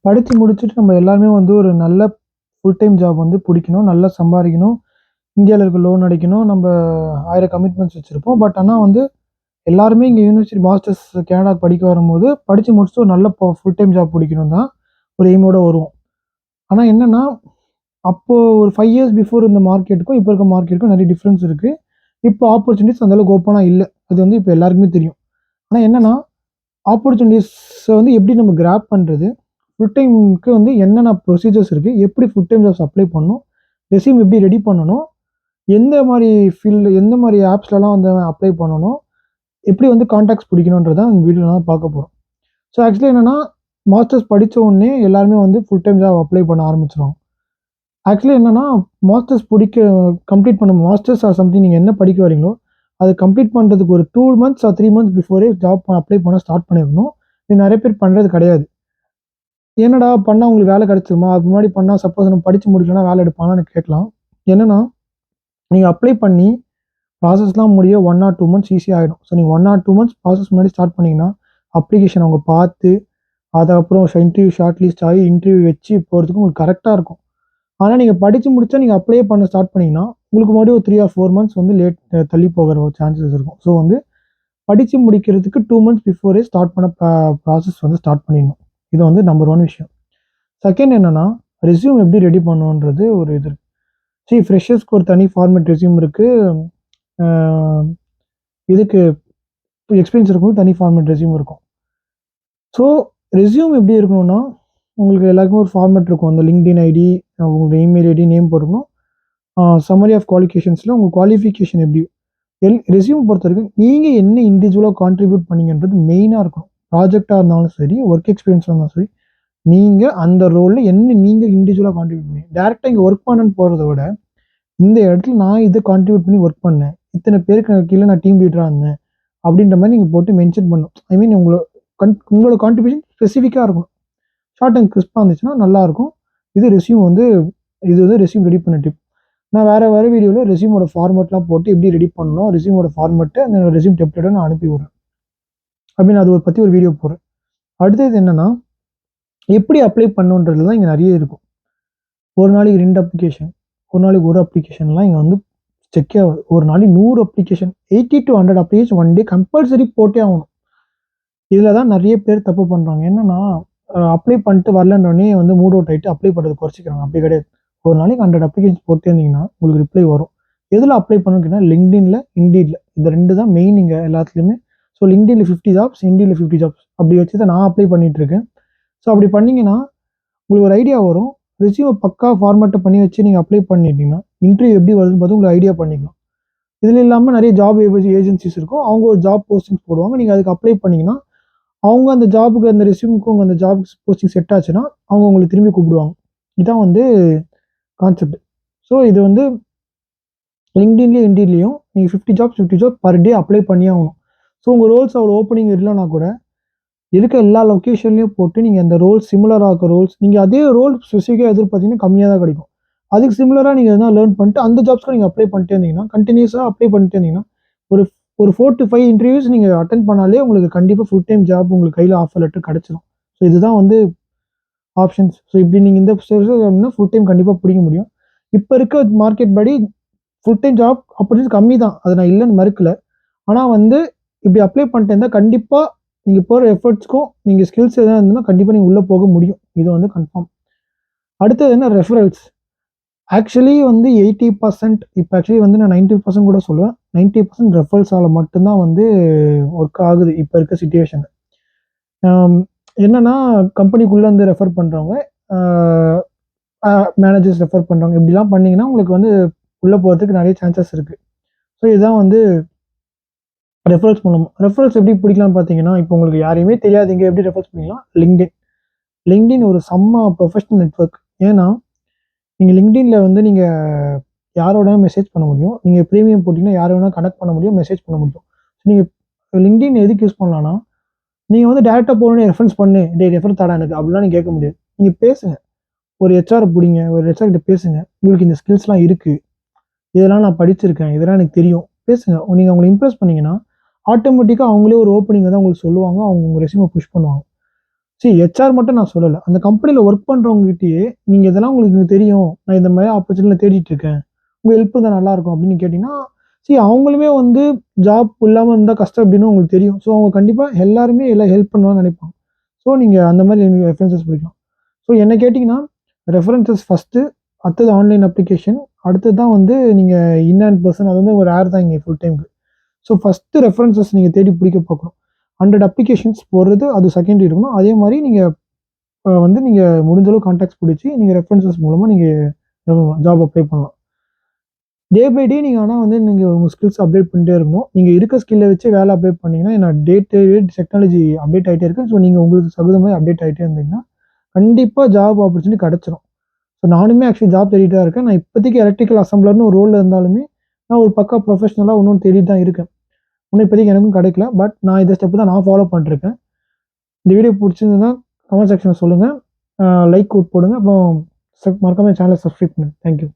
படிச்சு முடிச்சுட்டு நம்ம எல்லாருமே வந்து ஒரு நல்ல ஃபுல் டைம் ஜாப் வந்து புடிக்கணும். நல்லா சம்பாரிக்கணும். இந்தியால இருக்க லோன் அடைக்கணும். நம்ப 1000 கமிட்மெண்ட்ஸ் வச்சிருப்போம். பட் ஆனா வந்து எல்லாருமே இங்க யூனிவர்சிட்டி மாஸ்டர்ஸ் கனடாக்கு படிக்க வரும்போது, படிச்சு முடிச்சுட்டு ஒரு நல்ல ஃபுல் டைம் ஜாப் புடிக்கணும்னு தான் ஒரு எய்மோட வருவோம். ஆனா என்னன்னா, அப்போ ஒரு 5 இயர்ஸ் பிஃபோர் இந்த மார்க்கெட்டுக்கும், இப்ப இருக்க மார்க்கெட்டுக்கும் நெறைய டிஃபரன்ஸ் இருக்கு. இப்போ ஆப்பர்ச்சுனிட்டீஸ் அந்த அளவுக்கு ஓப்பனா இல்ல. அது வந்து இப்ப எல்லாருக்குமே தெரியும். ஆனா என்னன்னா, ஆப்பர்ச்சுனிட்டீஸ வந்து எப்படி நம்ம கிராப் பண்றது? ஃபுல் டைம்க்கு வந்து என்னென்ன ப்ரொசீஜர்ஸ் இருக்கு? எப்படி ஃபுல் டைம் ஜாப்ஸ் அப்ளை பண்ணணும்? ரெஸ்யூம் எப்படி ரெடி பண்ணணும்? எந்த மாரி எந்த மாரி ஆப்ஸ்லலாம் வந்து அப்ளை பண்ணணும்? எப்படி வந்து கான்டாக்ட்ஸ் புடிக்கணும்ன்றத இந்த வீடியோல தான் பார்க்க போறோம். ஸோ ஆக்சுவலி என்னன்னா, மாஸ்டர்ஸ் படிச்ச உடனே எல்லாருமே வந்து ஃபுல் டைம் ஜாப் அப்ளை பண்ண ஆரம்பிச்சுருவாங்க. ஆக்சுவலி என்னன்னா, மாஸ்டர்ஸ் கம்ப்ளீட் பண்ண மாஸ்டர்ஸ் ஆர் சம்திங் நீங்க என்ன படிக்க வரீங்களோ, அது கம்ப்ளீட் பண்றதுக்கு ஒரு 2 months or 3 months before job apply பண்ண ஸ்டார்ட் பண்ணிரணும். இது நெறைய பேர் பண்றது கிடையாது. என்னடா பண்ணா உங்களுக்கு வேலை கிடைச்சிருமா? அதுக்கு முன்னாடி பண்ணா சப்போஸ் நம்ம படிச்சு முடிக்கலன்னா வேலை எடுப்பாங்களான்னு கேட்கலாம். என்னன்னா, நீங்க அப்ளை பண்ணி ப்ராசஸ்லாம் முடிய 1 ஆர் 2 மந்த்ஸ் ஈஸியா ஆயிடும். ஸோ நீங்க 1 ஆர் 2 மந்த்ஸ் ப்ராசஸ் முன்னாடி ஸ்டார்ட் பண்ணீங்கன்னா, அப்ளிகேஷன் அவங்க பார்த்து, அதுக்கப்புறம் இன்டர்வியூ ஷார்ட் லிஸ்ட் ஆகி, இன்டர்வியூ வச்சு போறதுக்கு உங்களுக்கு கரெக்ட்டா இருக்கும். ஆனா நீங்க படிச்சு முடிச்சா நீங்க அப்ளை பண்ண ஸ்டார்ட் பண்ணீங்கன்னா, உங்களுக்கு மறுபடியும் ஒரு 3 ஆர் 4 மந்த்ஸ் வந்து தள்ளி போகுற ஒரு சான்சஸ் இருக்கும். ஸோ வந்து படிச்சு முடிக்கிறதுக்கு 2 மந்த்ஸ் பிஃபோரே ஸ்டார்ட் பண்ண ப்ராசஸ் வந்து ஸ்டார்ட் பண்ணிடணும். இது வந்து நம்பர் 1 விஷயம். செகண்ட் என்னன்னா, ரெஸ்யூம் எப்படி ரெடி பண்ணணுன்றது ஒரு இது இருக்கு. ஃப்ரெஷர்ஸ்க்கு ஒரு தனி ஃபார்மேட் ரெஸ்யூம் இருக்கு. அ இதுக்கு எக்ஸ்பீரியன்ஸ் இருக்கவங்களுக்கு தனி ஃபார்மேட் ரெஸ்யூம் இருக்கும். ஸோ ரெஸ்யூம் எப்படி இருக்கணும்னா, உங்களுக்கு எல்லாருக்குமே ஒரு ஃபார்மேட் இருக்கும். அந்த LinkedIn ஐடி, உங்களோட இமெயில் ஐடி, நேம் போட்டுக்கணும். சம்மரி ஆஃப் குவாலிஃபிகேஷன்ஸ்ல உங்க குவாலிஃபிகேஷன் எப்படி? ரெஸ்யூம் பொறுத்தவரைக்கும் நீங்க என்ன இண்டிவிஜுவலா கான்ட்ரிபியூட் பண்ணீங்கன்றது மெயினா இருக்கணும். ப்ராஜெக்ட்டா இருந்தாலும் சரி, ஒர்க் எக்ஸ்பீரியன்ஸா இருந்தாலும் சரி, நீங்க அந்த ரோல்ல என்ன நீங்க இண்டிவிஜுவலா கான்ட்ரிபியூட் பண்ணீங்க. டைரக்ட்டா இங்க ஒர்க் பண்ணேன்னு போறத விட, இந்த இடத்துல நான் இத கான்ட்ரிபியூட் பண்ணி ஒர்க் பண்ணேன். இத்தன பேருக்கு கீழ நான் டீம் லீடரா இருந்தேன். அப்படின்ற மாரி நீங்க போட்டு மென்ஷன் பண்ணணும். ஐ மீன் உங்களோட கான்ட்ரிபியூஷன் ஸ்பெசிஃபிக்கா இருக்கணும். ஷார்ட் அண்ட் கிரிஸ்பா இருந்துச்சுன்னா நல்லாருக்கும். இது ரெஸ்யூம் வந்து இது வந்து ரெஸ்யூம் ரெடி பண்ண டிப். நான் வேற வீடியோல ரெஸ்யூமோட ஃபார்மேட்லாம் போட்டு எப்படி ரெடி பண்ணணும், ரெஸ்யூமோட ஃபார்மேட், அந்த ரெஸ்யூம் டெம்ப்ளேட்ட நான் அனுப்பி விடுறேன். ஐ மீன் அது பத்தி ஒரு வீடியோ போடுறேன். அடுத்தது என்னன்னா, எப்படி அப்ளை பண்ணணுன்றதுல தான் இங்க நெறைய இருக்கும். ஒரு நாளைக்கு 2 அப்ளிகேஷன், ஒரு நாளைக்கு 1 அப்ளிகேஷன்லாம் இங்க வந்து செக்கே ஆகாது. ஒரு நாளைக்கு 100 application, 80 to 100 application one day compulsory போட்டே ஆகணும். இதுல தான் நெறைய பேர் தப்பு பண்றாங்க. என்னன்னா, அப்ளை பண்ணிட்டு வரலன்னோனே வந்து மூட் அவுட் ஆயிட்டு அப்ளை பண்றத குறைச்சுக்கிறாங்க. அப்படி கிடையாது. ஒரு நாளைக்கு 100 அப்ளிகேஷன்ஸ் போட்டே இருந்தீங்கன்னா, உங்களுக்கு ரிப்ளை வரும். எதுல அப்ளை பண்ணணும்னு கேட்டா, LinkedInல, Indeedல. இந்த 2 தான் மெயின் இங்க எல்லாத்துலயுமே. ஸோ LinkedInல 50 ஜாப்ஸ், Indeedல 50 ஜாப்ஸ். அப்படி வச்சு தான் நான் அப்ளை பண்ணிட்டு இருக்கேன். ஸோ அப்படி பண்ணீங்கன்னா, உங்களுக்கு ஒரு ஐடியா வரும். ரெஸ்யூம பக்கா ஃபார்மேட்ட பண்ணி வச்சு நீங்க அப்ளை பண்ணிட்டீங்கன்னா, இன்டர்வியூ எப்படி வருதுன்னு பார்த்து உங்களுக்கு ஐடியா பண்ணிக்கலாம். இதுல இல்லாம நெறைய ஜாப் ஏஜென்சிஸ் இருக்கும். அவங்க ஒரு ஜாப் போஸ்டிங்ஸ் போடுவாங்க. நீங்க அதுக்கு அப்ளை பண்ணீங்கன்னா, அவங்க அந்த ஜாப்க்கு அந்த ரெஸ்யூம்க்கு உங்க அந்த ஜாப் போஸ்டிங் செட் ஆச்சுன்னா, அவங்க உங்கள திரும்பி கூப்பிடுவாங்க. இதான் வந்து கான்செப்ட். ஸோ இது வந்து LinkedInலயும், Indeedலயும் நீங்க 50 ஜாப் பெர் டே அப்ளை பண்ணியே ஆகணும். ஸோ உங்க ரோல்ஸ் அவ்வளோ ஓப்பனிங் இல்லன்னா கூட, இருக்க எல்லா லொகேஷன்லயும் போட்டு நீங்க அந்த ரோல்ஸ் சிமிலரா இருக்க ரோல்ஸ் நீங்க அதே ரோல் ஸ்பெசிஃபிக்கா எதிர்பார்த்தீங்கன்னா கம்மியா தான் கிடைக்கும். அதுக்கு சிமிலரா நீங்க எதனா லேர்ன் பண்ணிட்டு அந்த ஜாப்ஸ்க்கு நீங்க அப்ளை பண்ணிட்டே இருந்தீங்கன்னா, கன்டினியூஸா அப்ளை பண்ணிட்டே இருந்தீங்கன்னா, ஒரு ஒரு 4 டூ 5 இன்டர்வியூஸ் நீங்க அட்டெண்ட் பண்ணாலே உங்களுக்கு கண்டிப்பா ஃபுல் டைம் ஜாப் உங்களுக்கு கையில ஆஃபர் லெட்டர் கிடைச்சிரும். ஸோ இதுதான் வந்து ஆப்ஷன்ஸ். ஸோ இப்படி நீங்க இந்த அப்படின்னா ஃபுல் டைம் கண்டிப்பா புடிக்க முடியும். இப்ப இருக்க மார்க்கெட் படி ஃபுல் டைம் ஜாப் ஆப்பர்ச்சுனிட்டீஸ் கம்மி தான். அத நான் இல்லன்னு மறுக்கல. ஆனா வந்து இப்படி அப்ளை பண்ணிட்டு இருந்தா கண்டிப்பா நீங்க போடுற எஃபோர்ட்ஸ்க்கும், நீங்க ஸ்கில்ஸ் எதா இருந்ததுன்னா கண்டிப்பா நீங்க உள்ள போக முடியும். இது வந்து கன்ஃபார்ம். அடுத்தது என்ன ரெஃபரல்ஸ். ஆக்சுவலி வந்து 80% இப்ப ஆக்சுவலி வந்து நான் 90% கூட சொல்லுவேன். 90% ரெஃபரல்ஸால மட்டும் தான் வந்து ஒர்க் ஆகுது இப்ப இருக்க சிச்சுவேஷன்ல. அம் என்னன்னா கம்பெனிக்குள்ள இருந்து ரெஃபர் பண்றவங்க, ஆ அ மேனேஜர்ஸ் ரெஃபர் பண்றவங்க. இப்படிலாம் பண்ணீங்கன்னா உங்களுக்கு வந்து உள்ள போறதுக்கு நெறைய சான்சஸ் இருக்கு. ஸோ இதுதான் வந்து ரெஃபரல்ஸ் மூலமா. ரெஃபரல்ஸ் எப்படி பிடிக்கலாம்னு பார்த்தீங்கன்னா, இப்போ உங்களுக்கு யாரையுமே தெரியாதீங்க எப்படி ரெஃபரல்ஸ் பண்ணிக்கலாம்? LinkedIn ஒரு செம்ம ப்ரொஃபஷனல் நெட்வொர்க். ஏன்னா, நீங்க LinkedInல வந்து நீங்க யாரோட மெசேஜ் பண்ண முடியும். நீங்க பிரீமியம் போட்டீங்கன்னா யார வேணா கனெக்ட் பண்ண முடியும், மெசேஜ் பண்ண முடியும். நீங்க LinkedIn எதுக்கு யூஸ் பண்ணலாம்னா, நீங்க வந்து டைரக்ட்டா போனோனே ரெஃபரன்ஸ் பண்ணு. டேய் ரெஃபர் தாடா எனக்கு அப்படிலாம் நீங்க கேட்க முடியாது. நீங்க பேசுங்க. ஒரு ஹெச்ஆர புடிங்க. ஒரு ஹெச்ஆர் கிட்ட பேசுங்க. உங்களுக்கு இந்த ஸ்கில்ஸ்லாம் இருக்கு. இதெல்லாம் நான் படிச்சிருக்கேன். இதெல்லாம் எனக்கு தெரியும். பேசுங்க. நீங்க அவங்கள இம்ப்ரெஸ் பண்ணீங்கன்னா, ஆட்டோமேட்டிக்கா அவங்களே ஒரு ஓப்பனிங் வந்து உங்களுக்கு சொல்லுவாங்க. அவங்க உங்க ரெஸ்யூம புஷ் பண்ணுவாங்க. ஹெச்ஆர் மட்டும் நான் சொல்லல. அந்த கம்பெனில ஒர்க் பண்றவங்ககிட்டயே, "நீங்க இதெல்லாம் உங்களுக்கு தெரியும். நான் இந்த மாரி ஆப்பர்ச்சுனிட்டில தேடிட்டு இருக்கேன். உங்க ஹெல்ப் இருந்தா நல்லாருக்கும்." அப்படின்னு கேட்டீங்கன்னா, அவங்களுமே வந்து ஜாப் இல்லாம இருந்தா கஷ்டம் அப்படின்னு அவங்களுக்கு தெரியும். அவங்க கண்டிப்பா எல்லாருமே எல்லாம் ஹெல்ப் பண்ணுவாங்கன்னு நெனைப்பாங்க. நீங்க அந்த மாரி நீங்க ரெஃபரன்ஸஸ் பிடிக்கலாம். என்ன கேட்டீங்கன்னா, ரெஃபரன்ஸஸ் ஃபர்ஸ்ட்டு, அடுத்தது ஆன்லைன் அப்ளிகேஷன், அடுத்தது தான் வந்து நீங்க இன் அண்ட் பெர்சன். அது வந்து ஒரு ரேர் தான் இங்க ஃபுல் டைம்க்கு. ஃபர்ஸ்ட்டு ரெஃபரன்ஸஸ் நீங்க தேடி பிடிக்க பார்க்கணும். 100 அப்ளிகேஷன்ஸ் போடுறது அது செகண்டரி இருக்கணும். அதே மாரி நீங்க வந்து நீங்க முடிஞ்ச அளவு கான்டாக்ட்ஸ் புடிச்சு, நீங்க ரெஃபரன்ஸஸ் மூலமா நீங்க ஜாப் அப்ளை பண்ணலாம். டே பை டே நீங்க ஆனா வந்து நீங்க உங்க ஸ்கில்ஸ் அப்டேட் பண்ணிட்டே இருக்கணும். நீங்க இருக்க ஸ்கில்ல வச்சு வேலை அப்டேட் பண்ணீங்கன்னா, ஏன்னா day to day technology update ஆயிட்டே இருக்கு. நீங்க உங்களுக்கு தகுந்த மாரி அப்டேட் ஆயிட்டே இருந்தீங்கன்னா, கண்டிப்பா ஜாப் ஆப்பர்ச்சுனிட்டி கிடைச்சிரும். நானுமே ஆக்சுவலி ஜாப் தேடிட்டு தான் இருக்கேன். நான் இப்போதைக்கு எலக்ட்ரிக்கல் அசெம்பிளர்ன்னு ஒரு ரோல்ல இருந்தாலுமே, நான் ஒரு பக்கா ப்ரொஃபஷனலா இன்னும் தேடிட்டு தான் இருக்கேன். இன்னும் இப்போதைக்கு எனக்கும் கிடைக்கல. பட் நான் இந்த ஸ்டெப் தான் நான் ஃபாலோ பண்ணிட்டுருக்கேன். இந்த வீடியோ புடிச்சிருந்ததுன்னா, கமெண்ட் செக்ஷன்ல சொல்லுங்க. லைக் போடுங்க. அப்புறம் மறக்காம சேனல சப்ஸ்கிரைப் பண்ணுங்க. Thank you.